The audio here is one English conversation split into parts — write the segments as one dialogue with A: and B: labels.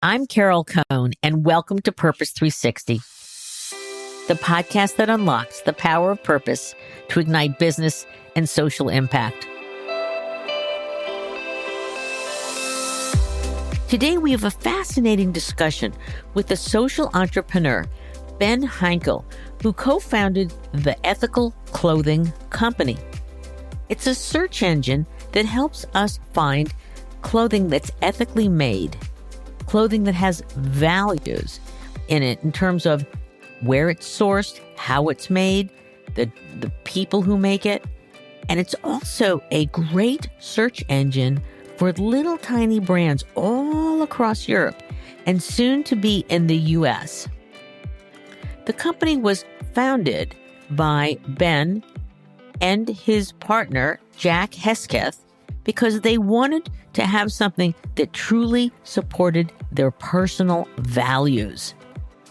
A: I'm Carol Cohn, and welcome to Purpose 360, the podcast that unlocks the power of purpose to ignite business and social impact. Today, we have a fascinating discussion with the social entrepreneur, Ben Heinkel, who co-founded the Ethical Clothing Company. It's a search engine that helps us find clothing that's ethically made, clothing that has values in it in terms of where it's sourced, how it's made, the people who make it. And it's also a great search engine for little tiny brands all across Europe and soon to be in the US. The company was founded by Ben and his partner, Jack Hesketh, because they wanted to have something that truly supported their personal values.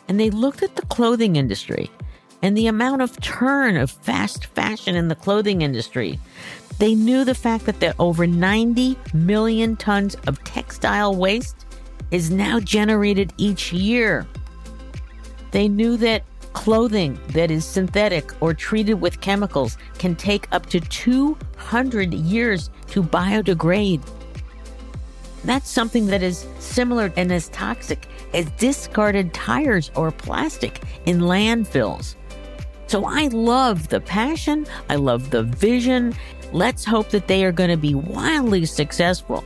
A: And they looked at the clothing industry and the amount of turn of fast fashion in the clothing industry. They knew the fact that over 90 million tons of textile waste is now generated each year. They knew that clothing that is synthetic or treated with chemicals can take up to 200 years to biodegrade. That's something that is similar and as toxic as discarded tires or plastic in landfills. So I love the passion. I love the vision. Let's hope that they are going to be wildly successful,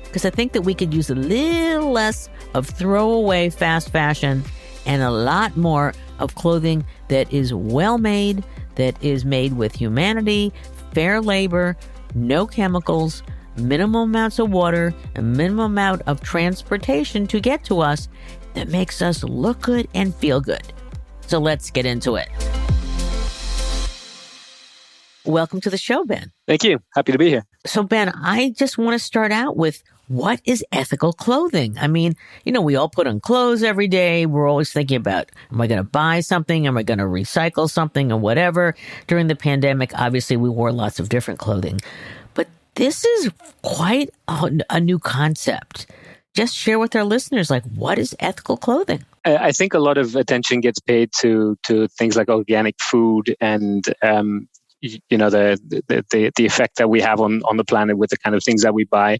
A: because I think that we could use a little less of throwaway fast fashion and a lot more of clothing that is well made, that is made with humanity, fair labor, no chemicals, minimal amounts of water, a minimum amount of transportation to get to us, that makes us look good and feel good. So let's get into it. Welcome to the show, Ben.
B: Thank you. Happy to be here.
A: So Ben, I just want to start out with, what is ethical clothing? I mean, we all put on clothes every day. We're always thinking about, am I going to buy something? Am I going to recycle something or whatever? During the pandemic, obviously, we wore lots of different clothing. But this is quite a new concept. Just share with our listeners, what is ethical clothing?
B: I think a lot of attention gets paid to things like organic food and the effect that we have on the planet with the kind of things that we buy.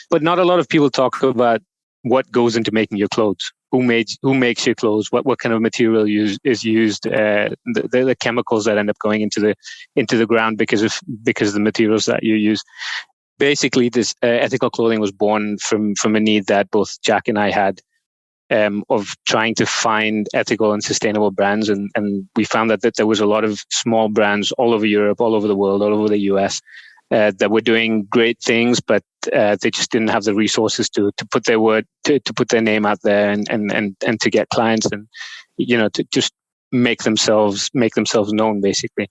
B: But not a lot of people talk about what goes into making your clothes. Who makes your clothes? What kind of material is used? The chemicals that end up going into the ground because of the materials that you use. Basically, this ethical clothing was born from a need that both Jack and I had, of trying to find ethical and sustainable brands. And we found that there was a lot of small brands all over Europe, all over the world, all over the US, that were doing great things, but they just didn't have the resources to put their word, to put their name out there and to get clients and, to just make themselves known, basically.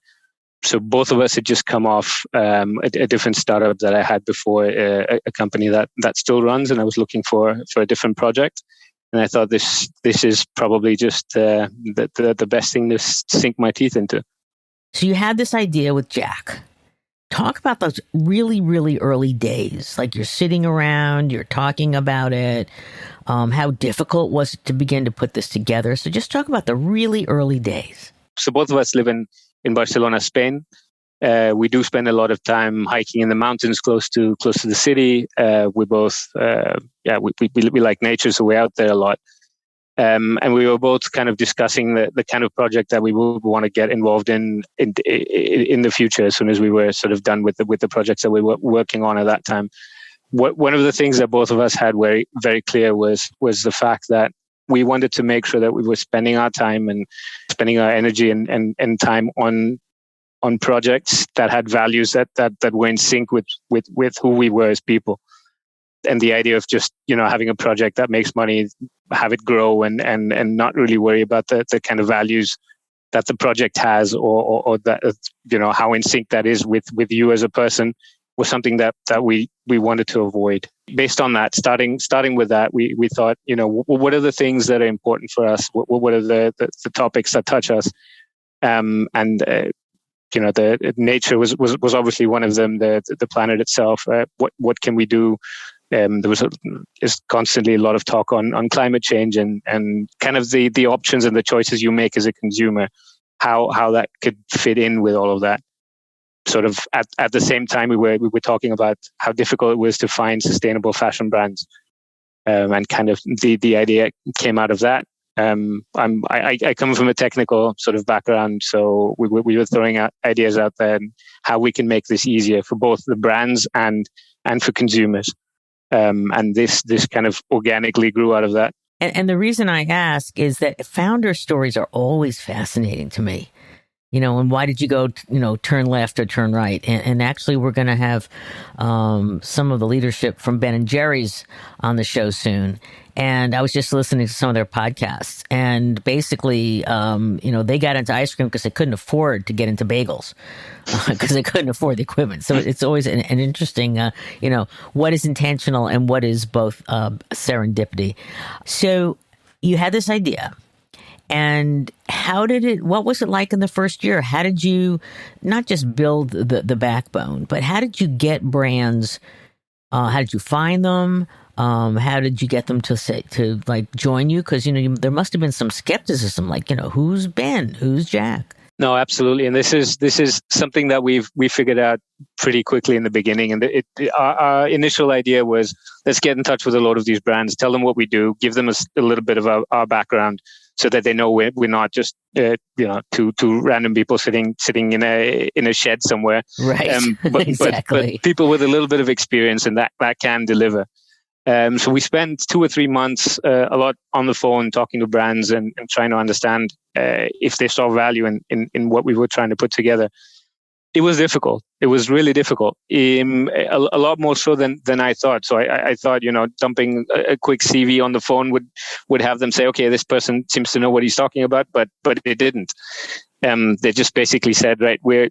B: So both of us had just come off a different startup that I had before, a company that still runs, and I was looking for a different project. And I thought this is probably just the best thing to sink my teeth into.
A: So you had this idea with Jack. Talk about those really, really early days. You're sitting around, you're talking about it. How difficult was it to begin to put this together? So just talk about the really early days. So
B: both of us live in Barcelona, Spain. We do spend a lot of time hiking in the mountains close to the city. We both, we like nature, so we're out there a lot. And we were both kind of discussing the kind of project that we would want to get involved in the future as soon as we were sort of done with the projects that we were working on at that time. One of the things that both of us had very, very clear was the fact that we wanted to make sure that we were spending our time and spending our energy and time on projects that had values that were in sync with who we were as people. And the idea of just, having a project that makes money, have it grow and not really worry about the kind of values that the project has or that, how in sync that is with you as a person, was something that we wanted to avoid. Based on that, starting with that, we thought, what are the things that are important for us? What are the topics that touch us? The nature was obviously one of them. The planet itself. What can we do is constantly a lot of talk on climate change and kind of the options and the choices you make as a consumer, how that could fit in with all of that. Sort of at the same time, we were talking about how difficult it was to find sustainable fashion brands, and kind of the idea came out of that. I come from a technical sort of background, so we were throwing out ideas out there and how we can make this easier for both the brands and for consumers. And this kind of organically grew out of that.
A: And the reason I ask is that founder stories are always fascinating to me. And why did you go, turn left or turn right? And actually, we're going to have some of the leadership from Ben and Jerry's on the show soon. And I was just listening to some of their podcasts. And basically, they got into ice cream because they couldn't afford to get into bagels because they couldn't afford the equipment. So it's always an interesting, what is intentional and what is both serendipity. So you had this idea. And what was it like in the first year? How did you not just build the backbone, but how did you get brands? How did you find them? How did you get them to join you? Because, there must have been some skepticism, who's Ben? Who's Jack?
B: No, absolutely. And this is something that we figured out pretty quickly in the beginning. And our initial idea was, let's get in touch with a lot of these brands, tell them what we do, give them a little bit of our background, so that they know we're not just two random people sitting in a shed somewhere.
A: Right. Exactly.
B: But people with a little bit of experience, and that can deliver. So we spent 2 or 3 months a lot on the phone talking to brands and trying to understand if they saw value in what we were trying to put together. It was difficult. It was really difficult, a lot more so than I thought. So I thought, dumping a quick CV on the phone would have them say, okay, this person seems to know what he's talking about, but it didn't. They just basically said, right, we're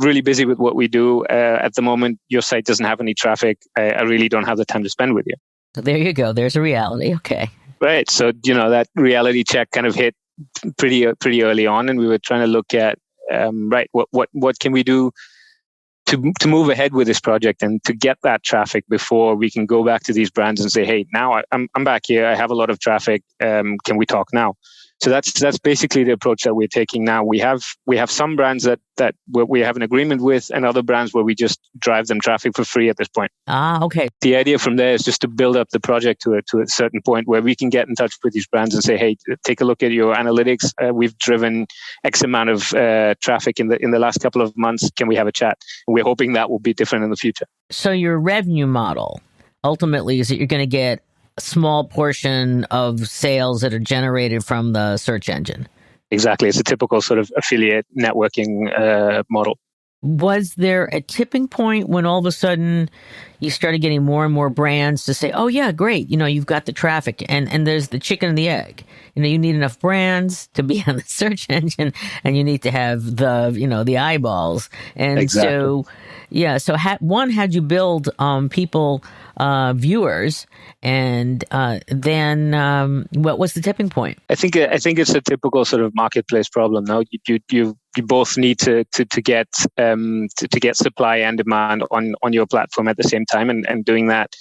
B: really busy with what we do at the moment. Your site doesn't have any traffic. I really don't have the time to spend with you.
A: So there you go. There's a reality. Okay.
B: Right. So, that reality check kind of hit pretty early on, and we were trying to look at, right, what can we do to move ahead with this project and to get that traffic before we can go back to these brands and say, hey, now I'm back here. I have a lot of traffic. Can we talk now? So that's basically the approach that we're taking now. We have some brands that we have an agreement with, and other brands where we just drive them traffic for free at this point.
A: Okay.
B: The idea from there is just to build up the project to a certain point where we can get in touch with these brands and say, hey, take a look at your analytics. We've driven X amount of traffic in the last couple of months. Can we have a chat? And we're hoping that will be different in the future.
A: So your revenue model ultimately is that you're going to get a small portion of sales that are generated from the search engine.
B: Exactly. It's a typical sort of affiliate networking model.
A: Was there a tipping point when all of a sudden you started getting more and more brands to say, oh, yeah, great. You've got the traffic and there's the chicken and the egg. You need enough brands to be on the search engine, and you need to have the eyeballs. And
B: exactly.
A: So, yeah. So how'd you build people, viewers, and then what was the tipping point?
B: I think it's a typical sort of marketplace problem. Now you both need to get supply and demand on your platform at the same time, and doing that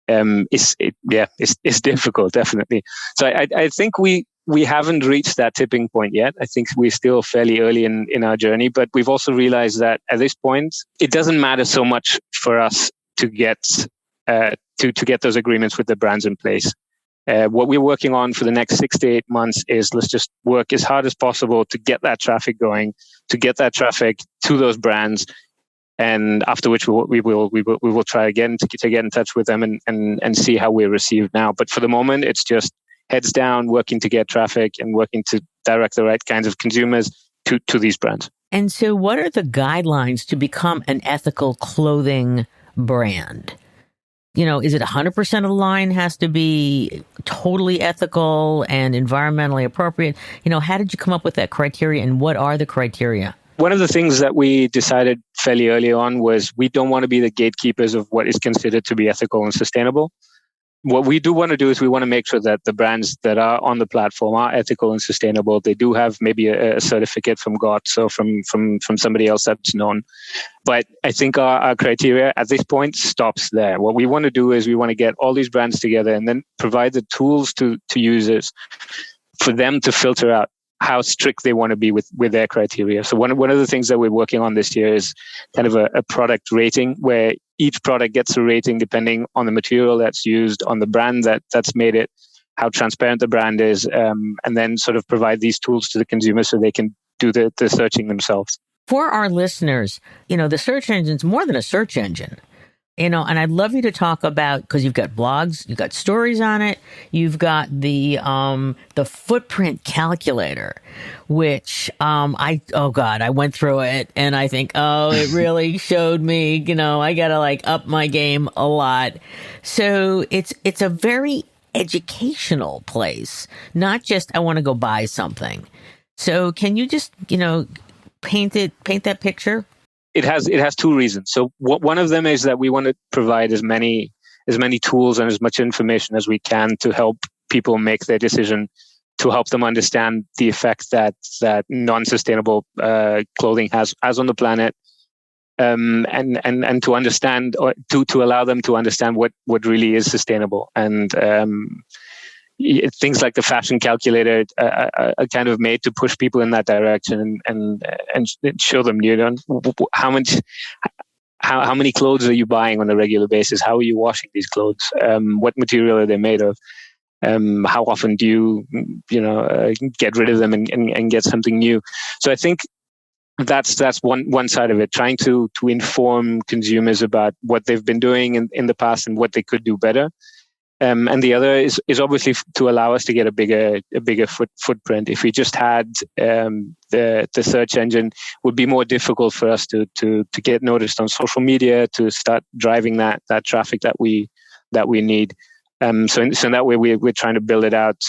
B: is difficult, definitely. So I think we haven't reached that tipping point yet. I think we're still fairly early in our journey, but we've also realized that at this point it doesn't matter so much for us to get those agreements with the brands in place. What we're working on for the next 6 to 8 months is, let's just work as hard as possible to get that traffic going, to get that traffic to those brands, and after which we will try again to get in touch with them and see how we're received now. But for the moment, it's just heads down, working to get traffic and working to direct the right kinds of consumers to these brands.
A: And so, what are the guidelines to become an ethical clothing brand? Is it 100% of the line has to be totally ethical and environmentally appropriate? How did you come up with that criteria, and what are the criteria?
B: One of the things that we decided fairly early on was we don't want to be the gatekeepers of what is considered to be ethical and sustainable. what we do want to do is we want to make sure that the brands that are on the platform are ethical and sustainable. They do have maybe a certificate from GOTS or from somebody else that's known. But I think our criteria at this point stops there. What we want to do is we want to get all these brands together and then provide the tools to users for them to filter out how strict they want to be with their criteria. So one of the things that we're working on this year is kind of a product rating, where each product gets a rating depending on the material that's used, on the brand that's made it, how transparent the brand is, and then sort of provide these tools to the consumer so they can do the searching themselves.
A: For our listeners, the search engine's more than a search engine. And I'd love you to talk about, because you've got blogs, you've got stories on it, you've got the footprint calculator, which I went through it and I think, it really showed me, I gotta up my game a lot. So it's a very educational place, not just I want to go buy something. So can you just paint that picture?
B: It has two reasons. So one of them is that we want to provide as many tools and as much information as we can to help people make their decision, to help them understand the effect that non-sustainable clothing has on the planet, and to understand, or to allow them to understand what really is sustainable. And things like the fashion calculator are kind of made to push people in that direction and show them, how many clothes are you buying on a regular basis? How are you washing these clothes? What material are they made of? How often do you get rid of them and get something new? So I think that's one side of it, trying to inform consumers about what they've been doing in the past and what they could do better. And the other is obviously to allow us to get a bigger footprint. If we just had the search engine, it would be more difficult for us to get noticed on social media, to start driving that traffic that we need. So in that way, we're trying to build it out,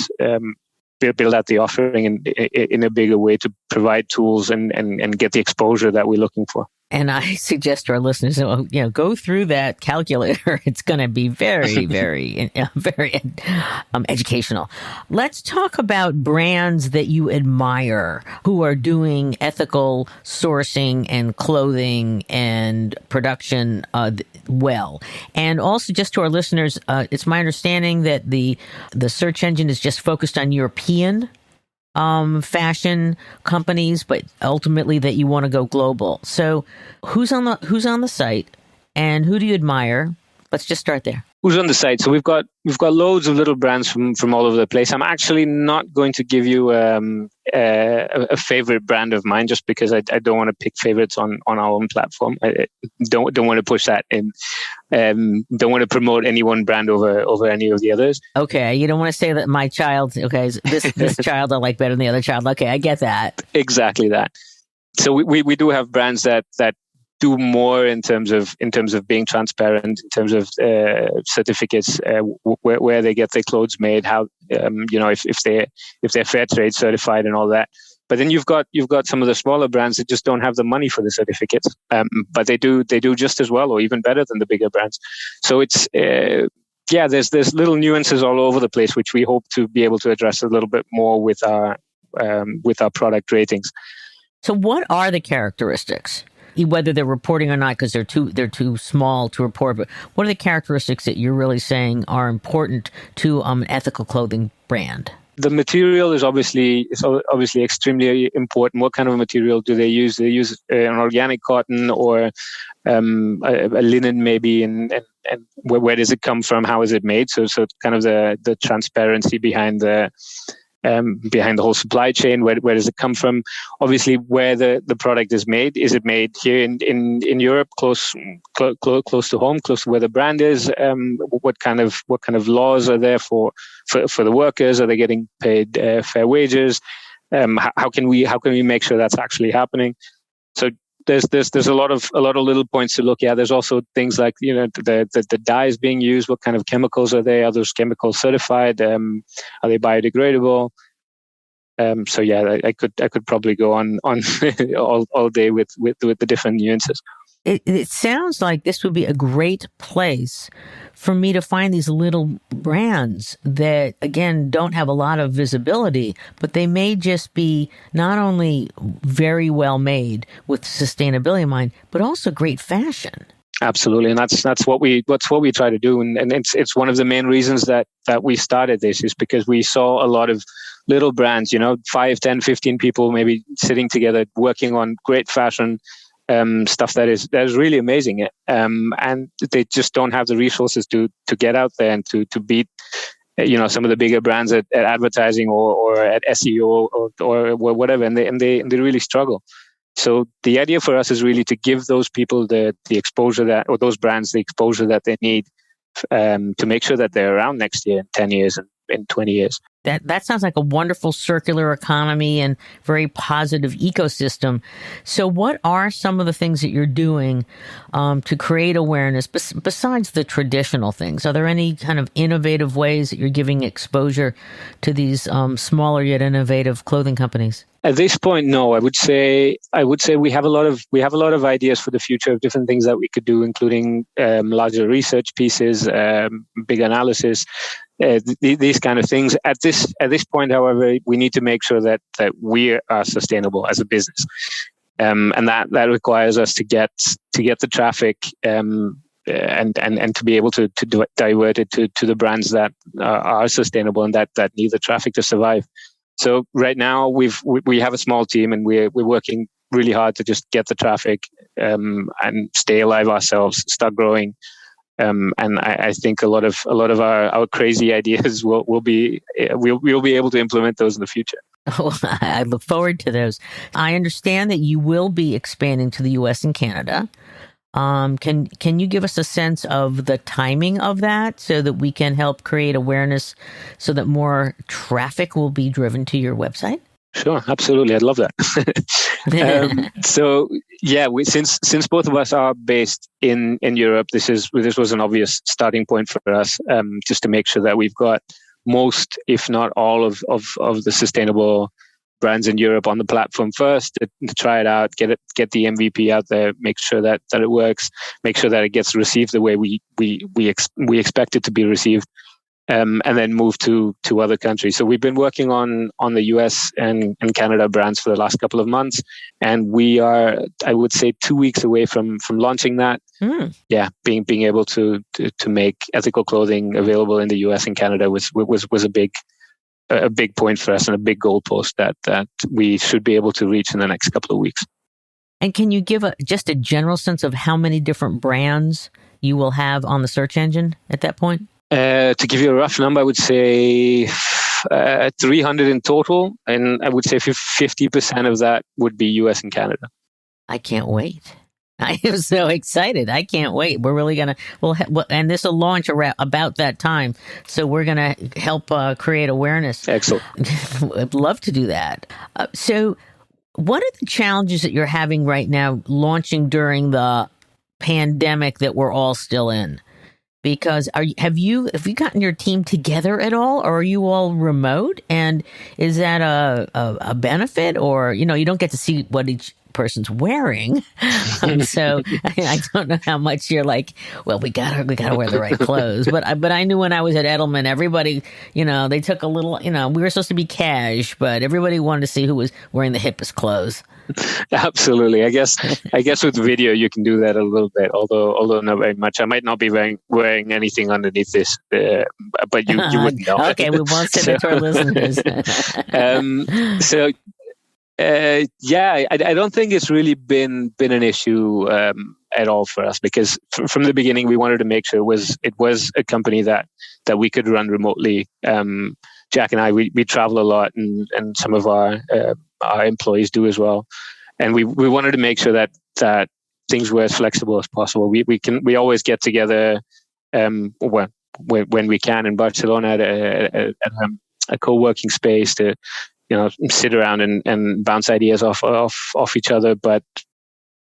B: build out the offering in a bigger way to provide tools and get the exposure that we're looking for.
A: And I suggest to our listeners, go through that calculator. It's going to be very, very, very educational. Let's talk about brands that you admire who are doing ethical sourcing and clothing and production well. And also, just to our listeners, it's my understanding that the search engine is just focused on European fashion companies, but ultimately that you want to go global. So who's on the site and who do you admire? Let's just start there.
B: Who's on the site? So we've got loads of little brands from all over the place. I'm actually not going to give you a favorite brand of mine, just because I don't want to pick favorites on our own platform. I don't want to push that in. Don't want to promote any one brand over any of the others.
A: Okay, you don't want to say that my child. Okay, this child I like better than the other child. Okay, I get that.
B: Exactly that. So we do have brands that do more in terms of being transparent, in terms of certificates, where they get their clothes made, how if they're fair trade certified and all that. But then you've got some of the smaller brands that just don't have the money for the certificates, but they do just as well or even better than the bigger brands. So it's there's little nuances all over the place, which we hope to be able to address a little bit more with our product ratings.
A: So what are the characteristics, whether they're reporting or not, because they're too small to report, but what are the characteristics that you're really saying are important to an ethical clothing brand?
B: The material is obviously extremely important. What kind of material do they use? They use an organic cotton or a linen maybe, and where does it come from? How is it made? So kind of the transparency behind the whole supply chain. Where does it come from? Obviously, where the product is made. Is it made here in Europe, close to home, close to where the brand is? What kind of laws are there for the workers? Are they getting paid fair wages? How can we make sure that's actually happening? So there's a lot of little points to look at. There's also things like the dyes being used. What kind of chemicals are they? Are those chemicals certified? Are they biodegradable? I could probably go on all day with the different nuances.
A: It sounds like this would be a great place for me to find these little brands that, again, don't have a lot of visibility, but they may just be not only very well made with sustainability in mind, but also great fashion.
B: Absolutely, and that's what we try to do, and it's one of the main reasons that we started this, is because we saw a lot of little brands, 5, 10, 15 people maybe sitting together working on great fashion stuff that is really amazing, and they just don't have the resources to get out there and to beat some of the bigger brands at advertising or at SEO or whatever, and they really struggle. So the idea for us is really to give those people the exposure or those brands the exposure that they need to make sure that they're around next year, in 10 years, and in 20 years.
A: That sounds like a wonderful circular economy and very positive ecosystem. So what are some of the things that you're doing to create awareness besides the traditional things? Are there any kind of innovative ways that you're giving exposure to these smaller yet innovative clothing companies?
B: At this point, no. I would say we have a lot of ideas for the future of different things that we could do, including larger research pieces, big analysis, these kind of things. At this point, however, we need to make sure that we are sustainable as a business, and that requires us to get the traffic and to be able to divert it to the brands that are sustainable and that need the traffic to survive. So right now we have a small team, and we're working really hard to just get the traffic and stay alive ourselves, start growing. And I think a lot of our crazy ideas we'll be able to implement those in the future.
A: Oh, I look forward to those. I understand that you will be expanding to the U.S. and Canada. Can you give us a sense of the timing of that so that we can help create awareness so that more traffic will be driven to your website?
B: Sure, absolutely. I'd love that. So yeah, since both of us are based in Europe, this was an obvious starting point for us, just to make sure that we've got most, if not all, of the sustainable brands in Europe on the platform first, to try it out, get the MVP out there, make sure that it works, make sure that it gets received the way we expect it to be received, and then move to other countries. So we've been working on the US and Canada brands for the last couple of months, and we are, I would say, 2 weeks away from launching that. Yeah, being able to make ethical clothing available in the US and Canada was a big point for us and a big goalpost that we should be able to reach in the next couple of weeks.
A: And can you give just a general sense of how many different brands you will have on the search engine at that point?
B: To give you a rough number, I would say 300 in total, and I would say 50% of that would be US and Canada.
A: I can't wait. I am so excited. I can't wait. We're really going to, and this will launch about that time. So we're going to help create awareness.
B: Excellent.
A: I'd love to do that. So what are the challenges that you're having right now launching during the pandemic that we're all still in? Because have you gotten your team together at all, or are you all remote? And is that a benefit, or you don't get to see what each person's wearing? So I don't know how much you're like, well, we gotta wear the right clothes. But I knew when I was at Edelman, everybody, they took a little, we were supposed to be cash, but everybody wanted to see who was wearing the hippest clothes.
B: Absolutely. I guess with video you can do that a little bit, although not very much. I might not be wearing anything underneath this, but you wouldn't know.
A: Okay, we won't say that to our listeners.
B: I don't think it's really been an issue at all for us, because from the beginning we wanted to make sure it was a company that we could run remotely. Jack and I, we travel a lot, and some of our employees do as well. And we wanted to make sure that things were as flexible as possible. We always get together when we can in Barcelona at a co-working space to sit around and bounce ideas off each other. But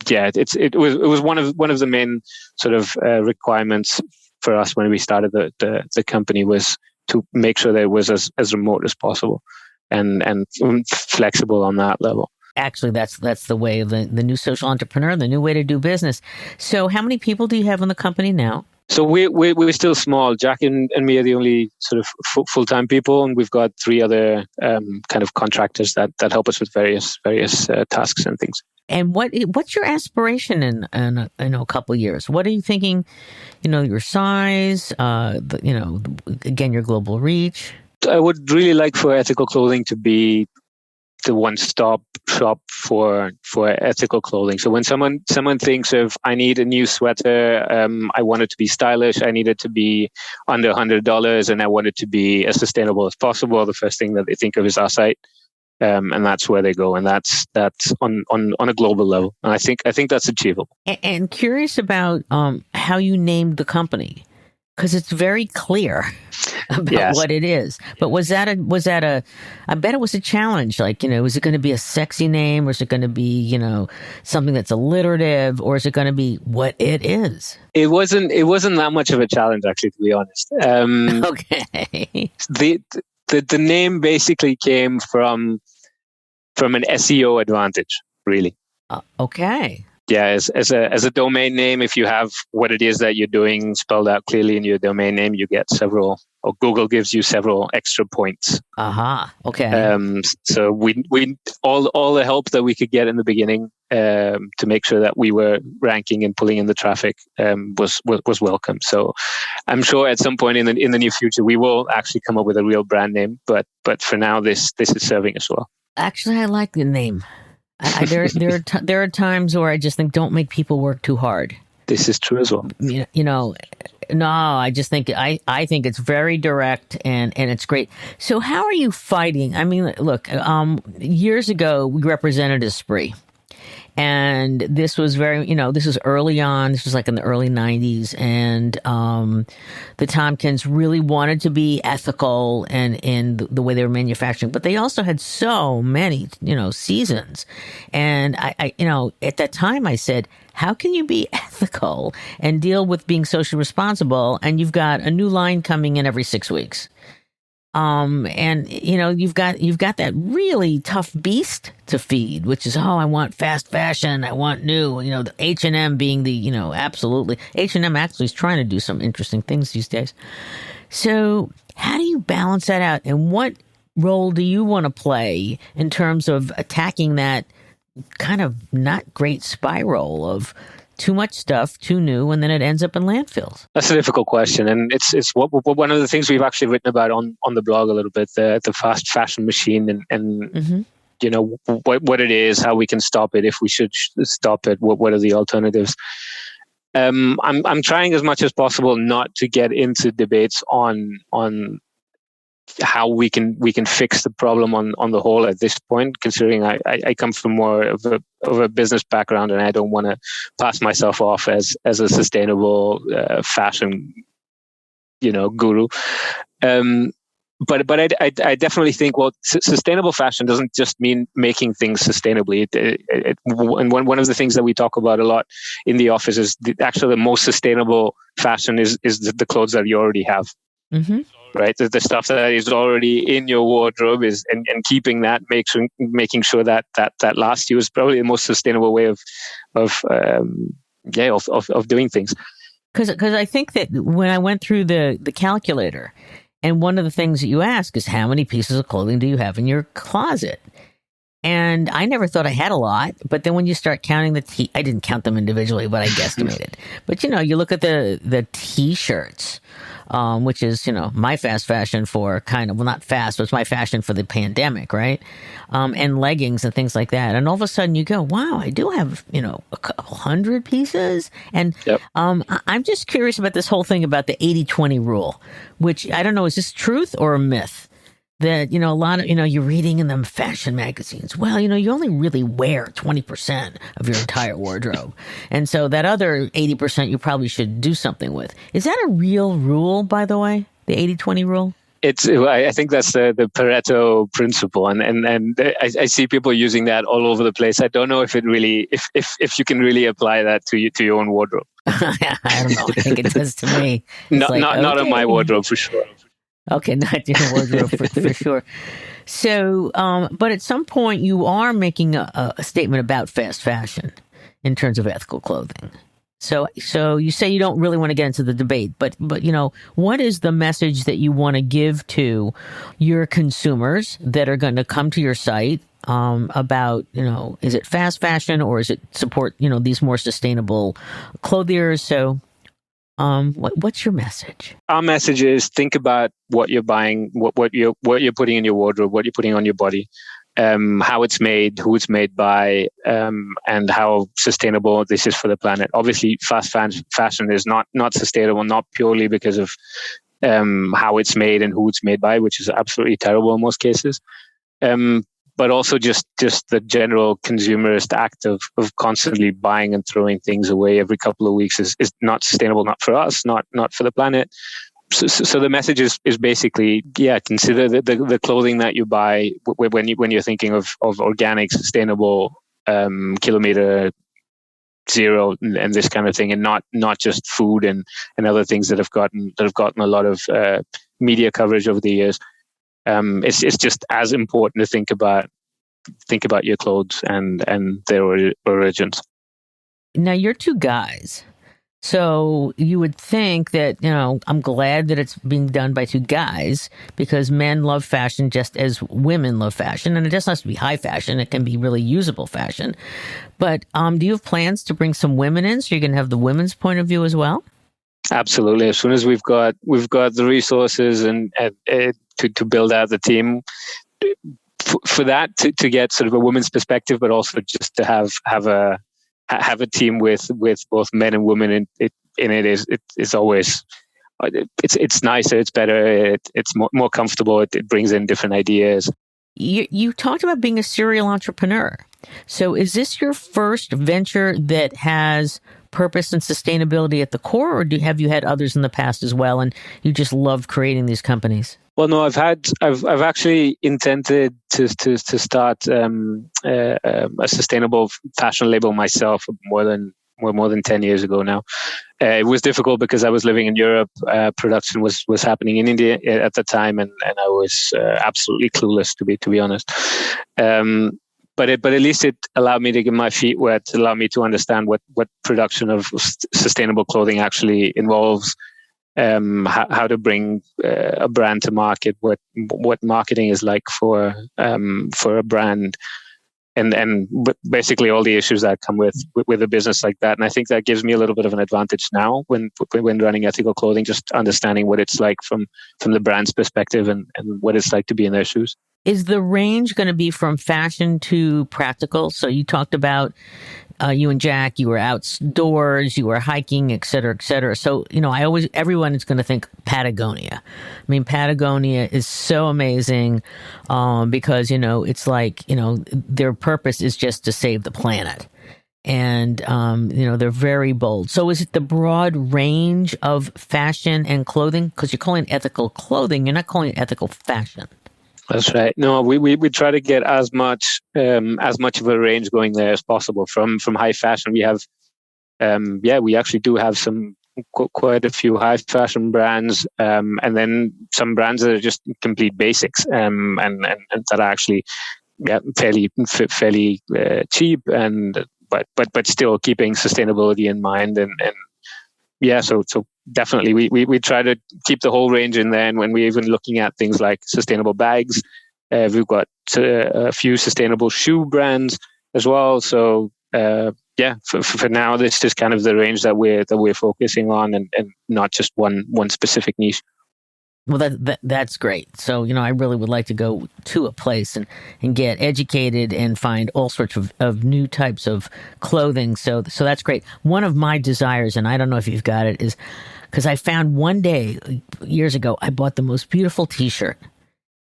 B: yeah, it was one of the main sort of requirements for us when we started the company, was to make sure that it was as remote as possible and flexible on that level.
A: actually, that's the way of the new social entrepreneur, the new way to do business. So how many people do you have in the company now?
B: So we're still small. Jack and me are the only sort of full-time people, and we've got 3 other kind of contractors that help us with various tasks and things.
A: And what's your aspiration in a couple of years? What are you thinking? Your size, again, your global reach.
B: I would really like for ethical clothing to be the one-stop shop for ethical clothing. So when someone thinks of, I need a new sweater, I want it to be stylish, I need it to be under $100, and I want it to be as sustainable as possible, the first thing that they think of is our site. And that's where they go, and that's on a global level. And I think that's achievable. And
A: curious about how you named the company, because it's very clear about what it is. But was that a? I bet it was a challenge. Like, is it going to be a sexy name, or is it going to be something that's alliterative, or is it going to be what it is?
B: It wasn't that much of a challenge, actually, to be honest.
A: Okay.
B: The name basically came from an SEO advantage, really.
A: Okay.
B: Yeah, as a domain name, if you have what it is that you're doing spelled out clearly in your domain name, you get several, or Google gives you several extra points.
A: Okay.
B: So we all the help that we could get in the beginning to make sure that we were ranking and pulling in the traffic was welcome. So I'm sure at some point in the near future we will actually come up with a real brand name. But for now, this is serving us well.
A: Actually, I like the name. There are times where I just think, don't make people work too hard.
B: This is true as well.
A: No, I just think I think it's very direct and it's great. So how are you fighting? I mean, look, years ago we represented Esprit. And this was this was early on. This was like in the early 90s. And the Tompkins really wanted to be ethical and in the way they were manufacturing. But they also had so many, seasons. And I at that time I said, how can you be ethical and deal with being socially responsible? And you've got a new line coming in every 6 weeks. And you've got that really tough beast to feed, which is, I want fast fashion, I want new, the H&M being the, absolutely. H&M actually is trying to do some interesting things these days. So how do you balance that out? And what role do you want to play in terms of attacking that kind of not great spiral of too much stuff, too new, and then it ends up in landfills? That's
B: a difficult question, and it's one of the things we've actually written about on the blog a little bit, the fast fashion machine, and mm-hmm. What it is, how we can stop it, if we should stop it, what are the alternatives. I'm trying as much as possible not to get into debates on how we can fix the problem on the whole at this point, considering I come from more of a business background, and I don't want to pass myself off as a sustainable fashion guru. But I definitely think, sustainable fashion doesn't just mean making things sustainably. And one of the things that we talk about a lot in the office is actually the most sustainable fashion is the clothes that you already have. Mm-hmm. Right, the stuff that is already in your wardrobe is, and keeping that, making sure that lasts you is probably the most sustainable way of doing things.
A: Because I think that when I went through the calculator, and one of the things that you ask is, how many pieces of clothing do you have in your closet? And I never thought I had a lot, but then when you start counting I didn't count them individually, but I guesstimated. But you look at the T-shirts, which is my fast fashion for not fast, but it's my fashion for the pandemic, right? And leggings and things like that. And all of a sudden you go, wow, I do have a couple hundred pieces. And yep. I'm just curious about this whole thing about the 80-20 rule, which I don't know, is this truth or a myth? That, a lot of, you're reading in them fashion magazines. Well, you only really wear 20% of your entire wardrobe. And so that other 80% you probably should do something with. Is that a real rule, by the way? The 80-20 rule?
B: I think that's the Pareto principle. And I see people using that all over the place. I don't know if it really, if you can really apply that to your own wardrobe.
A: I don't know. I think it does to me.
B: Not on my wardrobe for sure.
A: Okay, not in the wardrobe for sure. So, but at some point, you are making a statement about fast fashion in terms of ethical clothing. So you say you don't really want to get into the debate, but what is the message that you want to give to your consumers that are going to come to your site about, is it fast fashion or is it support, these more sustainable clothiers? So, what's your message?
B: Our message is think about what you're buying, what you're putting in your wardrobe, what you're putting on your body, how it's made, who it's made by, and how sustainable this is for the planet. Obviously, fast fashion is not sustainable, not purely because of how it's made and who it's made by, which is absolutely terrible in most cases. But also just the general consumerist act of constantly buying and throwing things away every couple of weeks is not sustainable, not for us, not for the planet. So the message is basically, consider the clothing that you buy when you're thinking of organic, sustainable, kilometer zero and this kind of thing, and not just food and other things that have gotten a lot of media coverage over the years. It's just as important to think about your clothes and their origins.
A: Now you're two guys. So you would think that, I'm glad that it's being done by two guys because men love fashion just as women love fashion. And it doesn't have to be high fashion. It can be really usable fashion. But do you have plans to bring some women in so you can have the women's point of view as well?
B: Absolutely. As soon as we've got the resources and to build out the team for that, to get sort of a women's perspective, but also just to have a team with both men and women in it is always it's nicer, it's better, it's more comfortable. It brings in different ideas.
A: You talked about being a serial entrepreneur. So is this your first venture that has purpose and sustainability at the core, or have you had others in the past as well, and you just love creating these companies?
B: Well, no, I've actually intended to start a sustainable fashion label myself more than 10 years ago now. It was difficult because I was living in Europe. Production was happening in India at the time, and I was absolutely clueless to be honest. But at least it allowed me to get my feet wet, allowed me to understand what production of sustainable clothing actually involves. How to bring a brand to market, what marketing is like for a brand, and basically all the issues that come with a business like that. And I think that gives me a little bit of an advantage now when running ethical clothing, just understanding what it's like from the brand's perspective and what it's like to be in their shoes.
A: Is the range going to be from fashion to practical? So you talked about you and Jack, you were outdoors, you were hiking, et cetera, et cetera. So, everyone is going to think Patagonia. I mean, Patagonia is so amazing because, it's like, their purpose is just to save the planet. And, they're very bold. So is it the broad range of fashion and clothing? Because you're calling it ethical clothing, you're not calling it ethical fashion.
B: That's right. No, we try to get as much of a range going there as possible. From high fashion, we have, we actually do have quite a few high fashion brands, and then some brands that are just complete basics, and that are actually fairly cheap, and but still keeping sustainability in mind, and so definitely we try to keep the whole range in there. And when we're even looking at things like sustainable bags, we've got a few sustainable shoe brands as well. So for now, this is kind of the range that we're focusing on, and not just one specific niche.
A: Well, that's great. So, I really would like to go to a place and get educated and find all sorts of new types of clothing. So that's great. One of my desires, and I don't know if you've got it, is because I found one day years ago, I bought the most beautiful T-shirt.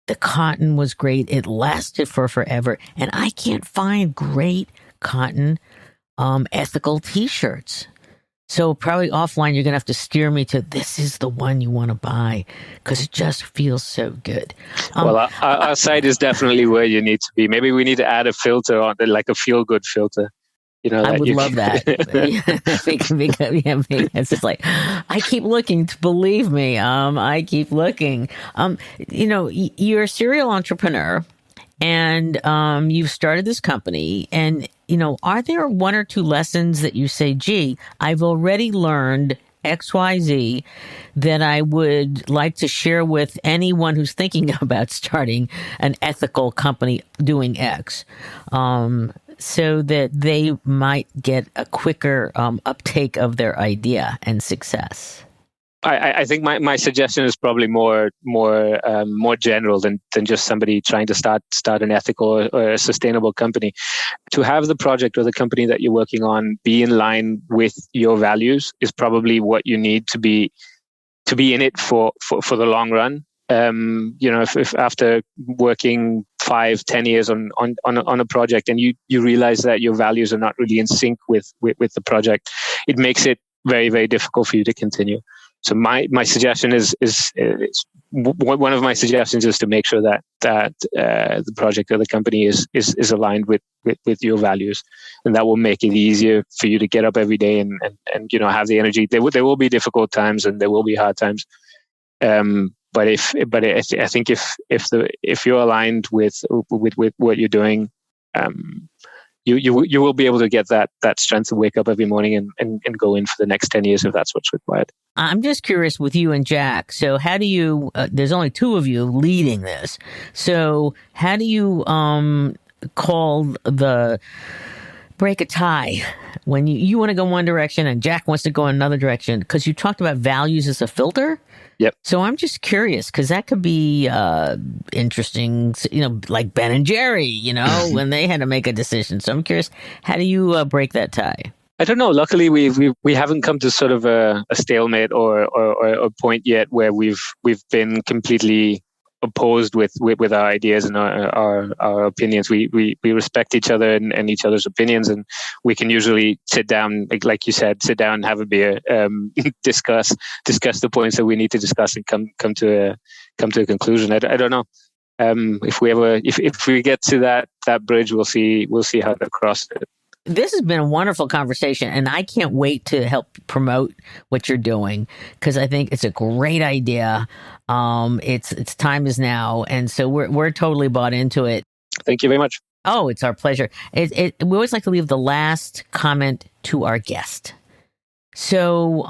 A: The cotton was great. It lasted for forever. And I can't find great cotton ethical T-shirts. So probably offline, you're going to have to steer me to this is the one you want to buy because it just feels so good.
B: Well, our site is definitely where you need to be. Maybe we need to add a filter on it, like a feel-good filter.
A: I would love that. It's just like, I keep looking. Believe me, I keep looking. You're a serial entrepreneur, and you've started this company. And are there one or two lessons that you say, "Gee, I've already learned XYZ that I would like to share with anyone who's thinking about starting an ethical company doing X," so that they might get a quicker uptake of their idea and success?
B: I think my suggestion is probably more general than just somebody trying to start an ethical or a sustainable company. To have the project or the company that you're working on be in line with your values is probably what you need to be in it for the long run. If after working 5-10 years on a project and you realize that your values are not really in sync with the project, it makes it very, very difficult for you to continue. So my suggestion is one of my suggestions is to make sure that the project or the company is aligned with your values, and that will make it easier for you to get up every day and have the energy. There will be difficult times and there will be hard times, but I think if you're aligned with what you're doing, you will be able to get that strength to wake up every morning and go in for the next 10 years if that's what's required.
A: I'm just curious with you and Jack. So how do you, there's only two of you leading this. So how do you break a tie when you want to go one direction and Jack wants to go another direction? Because you talked about values as a filter.
B: Yep.
A: So I'm just curious because that could be interesting, like Ben and Jerry, when they had to make a decision. So I'm curious, how do you break that tie?
B: I don't know. Luckily, we haven't come to sort of a stalemate or a point yet where we've been completely opposed with our ideas and our opinions. We respect each other and each other's opinions, and we can usually sit down, like you said, and have a beer, discuss the points that we need to discuss, and come to a conclusion. I don't know. If we get to that bridge, we'll see how to cross it.
A: This has been a wonderful conversation, and I can't wait to help promote what you're doing because I think it's a great idea. It's time is now, and so we're totally bought into it.
B: Thank you very much.
A: Oh, it's our pleasure. We always like to leave the last comment to our guest. So,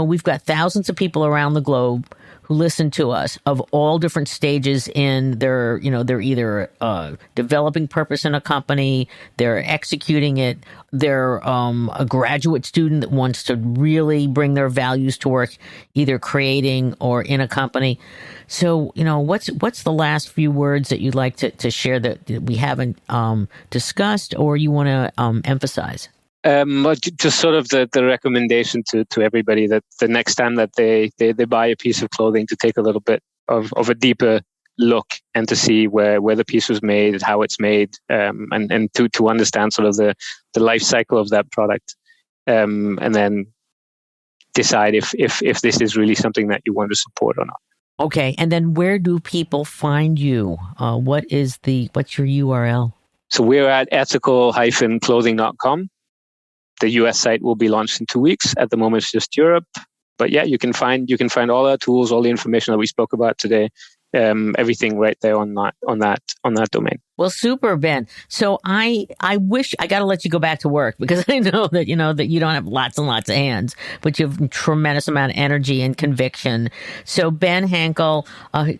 A: we've got thousands of people around the globe who listen to us of all different stages in their, they're either developing purpose in a company, they're executing it, they're a graduate student that wants to really bring their values to work, either creating or in a company. So, what's the last few words that you'd like to share that we haven't discussed or you want to emphasize?
B: Just sort of the recommendation to everybody that the next time that they buy a piece of clothing, to take a little bit of a deeper look and to see where the piece was made, how it's made, and to understand sort of the life cycle of that product, and then decide if this is really something that you want to support or not.
A: Okay, and then where do people find you? What's your URL?
B: So we're at ethical-clothing.com. The US site will be launched in 2 weeks. At the moment, it's just Europe. But yeah, you can find all our tools, all the information that we spoke about today, everything right there on that domain.
A: Well, super, Ben. So I wish I got to let you go back to work because I know that you don't have lots and lots of hands, but you have a tremendous amount of energy and conviction. So Ben Heinkel,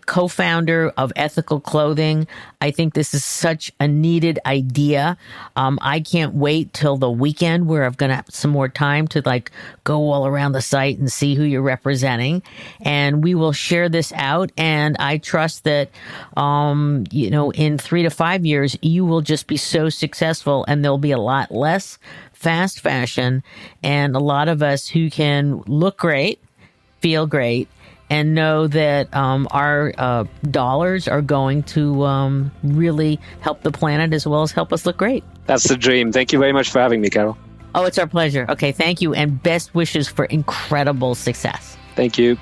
A: co-founder of Ethical Clothing, I think this is such a needed idea. I can't wait till the weekend where I'm going to have some more time to go all around the site and see who you're representing, and we will share this out. And I trust that in 3 to 5 years, you will just be so successful and there'll be a lot less fast fashion and a lot of us who can look great, feel great, and know that our dollars are going to really help the planet as well as help us look great.
B: That's the dream. Thank you very much for having me, Carol.
A: Oh, it's our pleasure. Okay, thank you. And best wishes for incredible success.
B: Thank you.